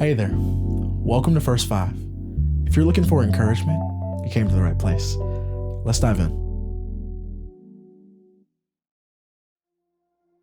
Hey there, welcome to First Five. If you're looking for encouragement, you came to the right place. Let's dive in.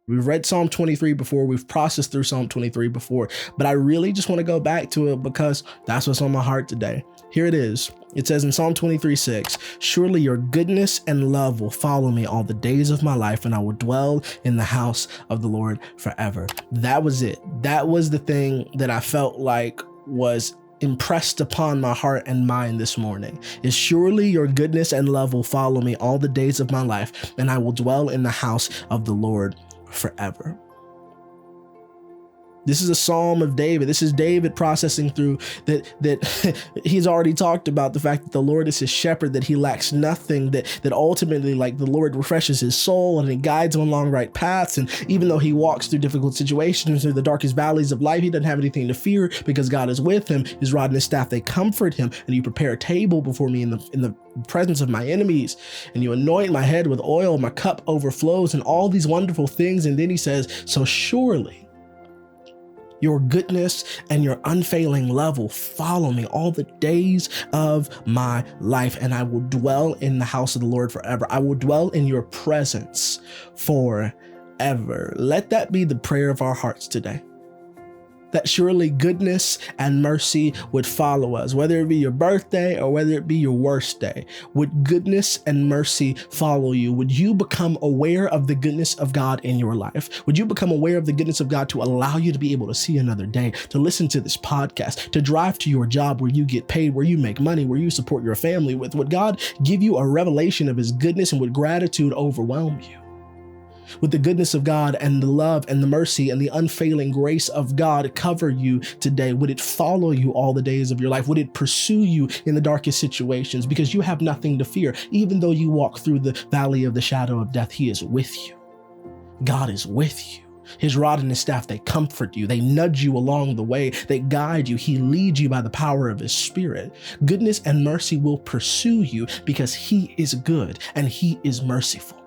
We've read Psalm 23 before, we've processed through Psalm 23 before, but I really just want to go back to it because that's what's on my heart today. Here it is. It says in Psalm 23:6, surely your goodness and love will follow me all the days of my life, and I will dwell in the house of the Lord forever. That was it. That was the thing that I felt like was impressed upon my heart and mind this morning, is surely your goodness and love will follow me all the days of my life, and I will dwell in the house of the Lord forever. This is a psalm of David. This is David processing through that he's already talked about the fact that the Lord is his shepherd, that he lacks nothing, that ultimately like the Lord refreshes his soul and he guides him along right paths. And even though he walks through difficult situations, through the darkest valleys of life, he doesn't have anything to fear because God is with him. His rod and his staff, they comfort him. And you prepare a table before me in the presence of my enemies, and you anoint my head with oil, my cup overflows, and all these wonderful things. And then he says, so surely your goodness and your unfailing love will follow me all the days of my life, and I will dwell in the house of the Lord forever. I will dwell in your presence forever. Let that be the prayer of our hearts today, that surely goodness and mercy would follow us, whether it be your birthday or whether it be your worst day. Would goodness and mercy follow you? Would you become aware of the goodness of God in your life? Would you become aware of the goodness of God to allow you to be able to see another day, to listen to this podcast, to drive to your job where you get paid, where you make money, where you support your family with? Would God give you a revelation of his goodness, and would gratitude overwhelm you? Would the goodness of God and the love and the mercy and the unfailing grace of God cover you today? Would it follow you all the days of your life? Would it pursue you in the darkest situations? Because you have nothing to fear. Even though you walk through the valley of the shadow of death, he is with you. God is with you. His rod and his staff, they comfort you. They nudge you along the way. They guide you. He leads you by the power of his spirit. Goodness and mercy will pursue you because he is good and he is merciful.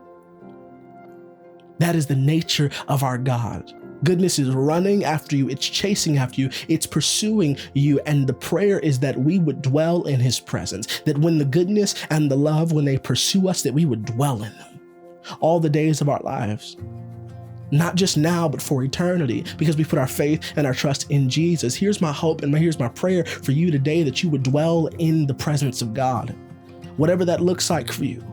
That is the nature of our God. Goodness is running after you. It's chasing after you. It's pursuing you. And the prayer is that we would dwell in his presence, that when the goodness and the love, when they pursue us, that we would dwell in them all the days of our lives. Not just now, but for eternity, because we put our faith and our trust in Jesus. Here's my hope and here's my prayer for you today, that you would dwell in the presence of God, whatever that looks like for you.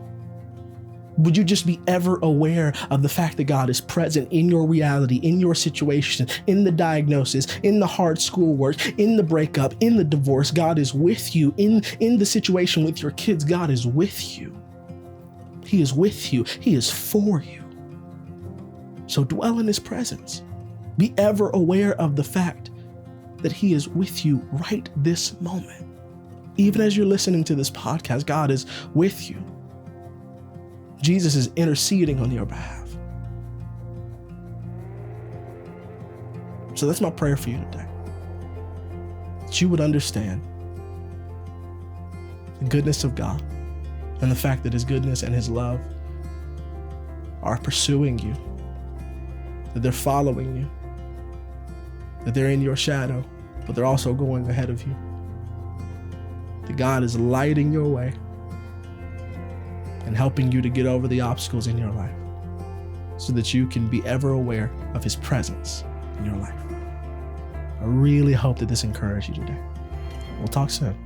Would you just be ever aware of the fact that God is present in your reality, in your situation, in the diagnosis, in the hard schoolwork, in the breakup, in the divorce? God is with you. In the situation with your kids, God is with you. He is with you. He is for you. So dwell in his presence. Be ever aware of the fact that he is with you right this moment. Even as you're listening to this podcast, God is with you. Jesus is interceding on your behalf. So that's my prayer for you today, that you would understand the goodness of God and the fact that his goodness and his love are pursuing you, that they're following you, that they're in your shadow, but they're also going ahead of you, that God is lighting your way and helping you to get over the obstacles in your life so that you can be ever aware of his presence in your life. I really hope that this encouraged you today. We'll talk soon.